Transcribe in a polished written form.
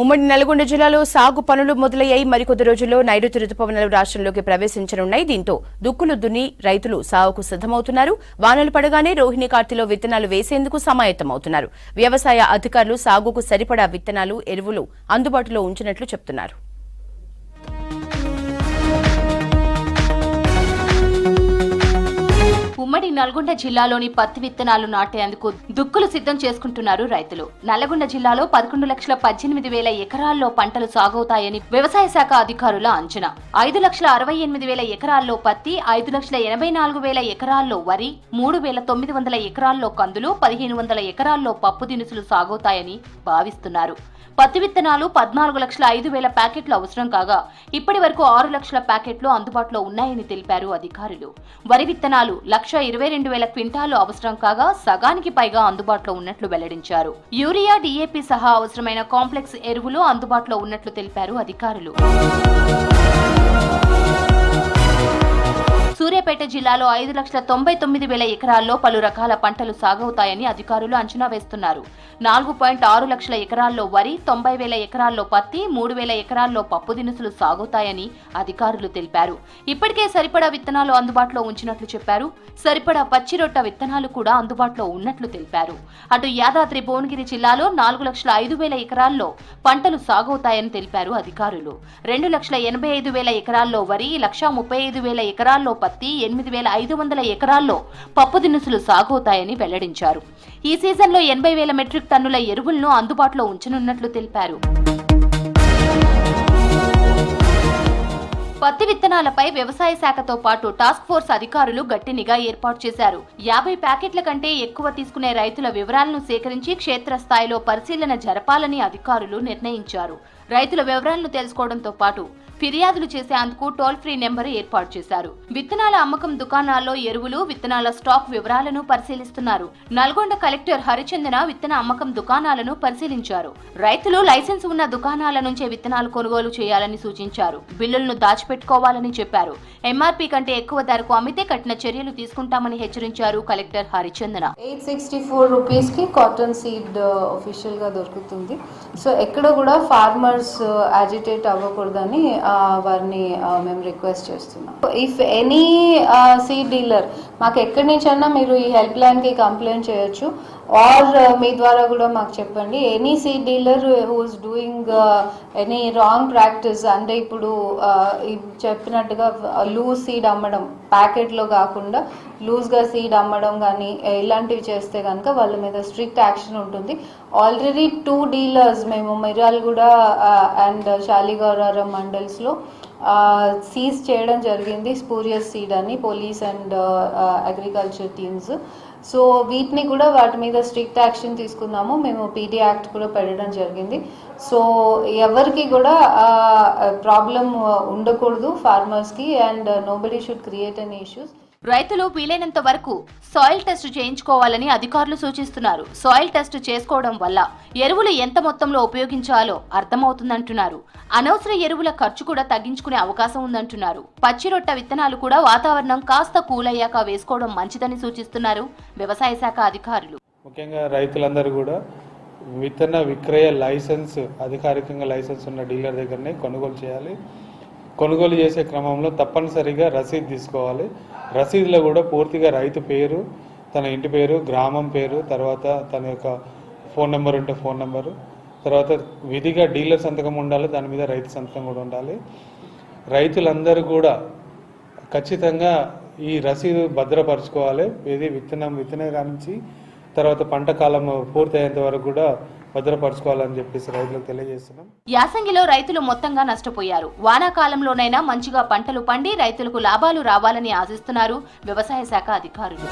ఉమ్మడి నల్గొండ జిల్లాలో సాగు పనులు మొదలయ్యాయి. మరికొద్ది రోజుల్లో నైరుతి రుతుపవనాలు రాష్ట్రంలోకి ప్రవేశించనున్నాయి. దీంతో దుక్కులు దున్ని రైతులు సాగుకు సిద్దమవుతున్నారు. వానలు పడగానే రోహిణి కార్తెలో విత్తనాలు వేసేందుకు సమాయత్తమవుతున్నారు. వ్యవసాయ అధికారులు సాగుకు సరిపడా విత్తనాలు, ఎరువులు అందుబాటులో ఉంచినట్లు చెబుతున్నారు. ఉమ్మడి నల్గొండ జిల్లాలోని పత్తి విత్తనాలు నాటేందుకు దుక్కులు సిద్ధం చేసుకుంటున్నారు రైతులు. నల్గొండ జిల్లాలో 11,18,000 ఎకరాల్లో పంటలు సాగవుతాయని వ్యవసాయ శాఖ అధికారుల అంచనా. 5,68,000 ఎకరాల్లో పత్తి, 5,84,000 ఎకరాల్లో వరి, 3,900 ఎకరాల్లో కందులు, 1,500 ఎకరాల్లో పప్పు దినుసులు సాగవుతాయని భావిస్తున్నారు. పత్తి విత్తనాలు 14,05,000 ప్యాకెట్లు అవసరం కాగా ఇప్పటి వరకు 6 లక్షల ప్యాకెట్లు అందుబాటులో ఉన్నాయని తెలిపారు అధికారులు. వరి విత్తనాలు 1,22,000 క్వింటాలు అవసరం కాగా సగానికి పైగా అందుబాటులో ఉన్నట్లు వెల్లడించారు. యూరియా, DAP సహా అవసరమైన కాంప్లెక్స్ ఎరువులు అందుబాటులో ఉన్నట్లు తెలిపారు అధికారులు. సూర్యాపేట జిల్లాలో 5,99,000 ఎకరాల్లో పలు రకాల పంటలు సాగవుతాయని అధికారులు అంచనా వేస్తున్నారు. 4.6 లక్షల ఎకరాల్లో వరి, 90,000 ఎకరాల్లో పత్తి, 3,000 ఎకరాల్లో పప్పు దినుసులు సాగుతాయని అధికారులు తెలిపారు. ఇప్పటికే సరిపడా విత్తనాలు అందుబాటులో ఉంచినట్లు చెప్పారు. సరిపడా పచ్చిరొట్ట విత్తనాలు కూడా అందుబాటులో ఉన్నట్లు తెలిపారు. అటు యాదాద్రి భువనగిరి జిల్లాలో 4,05,000 ఎకరాల్లో పంటలు సాగవుతాయని తెలిపారు అధికారులు. 2,85,000 ఎకరాల్లో వరి, 1,35,000 ఎకరాల్లో పత్తి, 8,500 ఎకరాల్లో పప్పు దినుసులు సాగవుతాయని వెల్లడించారు. ఈ సీజన్లో 80,000 మెట్రిక్ టన్నుల ఎరువులను అందుబాటులో ఉంచనున్నట్లు తెలిపారు. పత్తి విత్తనాలపై వ్యవసాయ శాఖతో పాటు టాస్క్ ఫోర్స్ అధికారులు గట్టి నిఘా ఏర్పాటు చేశారు. 50 ప్యాకెట్ల కంటే ఎక్కువ తీసుకునే రైతుల వివరాలను సేకరించి క్షేత్రస్థాయిలో పరిశీలన జరపాలని అధికారులు నిర్ణయించారు. రైతుల వివరాలను తెలుసుకోవడంతో పాటు ఫిర్యాదులు చేసేందుకు టోల్ ఫ్రీ నెంబర్ ఏర్పాటు చేశారు. విత్తనాల అమ్మకం దుకాణాల్లో ఎరువులు, విత్తనాల స్టాక్ వివరాలను పరిశీలిస్తున్నారు. నల్గొండ కలెక్టర్ హరిచందన విత్తన అమ్మకం దుకాణాలను పరిశీలించారు. రైతులు లైసెన్స్ ఉన్న దుకాణాల నుంచే విత్తనాలు కొనుగోలు చేయాలని సూచించారు. బిల్లులను దాచిపెట్టుకోవాలని చెప్పారు. MRP కంటే ఎక్కువ ధరకు అమ్మితే కఠిన చర్యలు తీసుకుంటామని హెచ్చరించారు కలెక్టర్ హరిచందన. 864 రూపీస్ కి కాటన్ సీడ్ ఆఫీషియల్ గా దొరుకుతుంది. సో ఎక్కడ కూడా ఫార్మర్స్ అజిటేట్ అవ్వకూడదని వారిని మేము రిక్వెస్ట్ చేస్తున్నాం. ఇఫ్ ఎనీ సీడ్ డీలర్ మాకు ఎక్కడి నుంచైనా మీరు ఈ హెల్ప్ లైన్ కి కంప్లైంట్ చేయొచ్చు, ఆర్ మీ ద్వారా కూడా మాకు చెప్పండి. Any seed dealer who's doing any wrong practice, అంటే ఇప్పుడు చెప్పినట్టుగా లూజ్ సీడ్ అమ్మడం, ప్యాకెట్లో కాకుండా లూజ్గా సీడ్ అమ్మడం కానీ ఇలాంటివి చేస్తే కనుక వాళ్ళ మీద స్ట్రిక్ట్ యాక్షన్ ఉంటుంది. ఆల్రెడీ 2 డీలర్స్ మేము మిర్యాలగూడ అండ్ శాలిగౌరారం మండల్స్లో సీజ్ చేయడం జరిగింది. స్పూరియస్ సీడ్ అని police and agriculture teams. So వీటిని కూడా వాటి మీద స్ట్రిక్ట్ యాక్షన్ తీసుకున్నాము. మేము PD యాక్ట్ కూడా పెట్టడం జరిగింది. సో ఎవరికి కూడా ప్రాబ్లం ఉండకూడదు ఫార్మర్స్కి, and nobody should create any issues. రైతులు వీలైనంత వరకు సాయిల్ టెస్ట్ చేయించుకోవాలని అధికారులు సూచిస్తున్నారు. సాయిల్ టెస్ట్ చేసుకోవడం వల్ల ఎరువులు ఎంత మొత్తంలో ఉపయోగించాలో అర్థమవుతుందంటున్నారు. అనవసర ఎరువుల ఖర్చు కూడా తగ్గించుకునే అవకాశం ఉందంటున్నారు. పచ్చిరొట్ట విత్తనాలు కూడా వాతావరణం కాస్త కూలయ్యాక వేసుకోవడం మంచిదని సూచిస్తున్నారు వ్యవసాయ శాఖ అధికారులు. ముఖ్యంగా రైతులందరూ కూడా విత్తన విక్రయ లైసెన్స్, అధికారికంగా లైసెన్స్ ఉన్న డీలర్ దగ్గరనే కొనుగోలు చేయాలి. కొనుగోలు చేసే క్రమంలో తప్పనిసరిగా రసీదు తీసుకోవాలి. రసీదులో కూడా పూర్తిగా రైతు పేరు, తన ఇంటి పేరు, గ్రామం పేరు, తర్వాత తన యొక్క ఫోన్ నెంబర్ ఉంటే ఫోన్ నెంబరు, తర్వాత విధిగా డీలర్ సంతకం ఉండాలి, దాని మీద రైతు సంతకం కూడా ఉండాలి. రైతులందరూ కూడా ఖచ్చితంగా ఈ రసీదు భద్రపరచుకోవాలి. ఇది విత్తనం కానించి తర్వాత పంట కాలం పూర్తయ్యేంత వరకు కూడా భద్రపరచుకోవాలని చెప్పేసి రైతులకు తెలియజేస్తున్నాం. యాసంగిలో రైతులు మొత్తంగా నష్టపోయారు. వానాకాలంలోనైనా మంచిగా పంటలు పండి రైతులకు లాభాలు రావాలని ఆశిస్తున్నారు వ్యవసాయ శాఖ అధికారులు.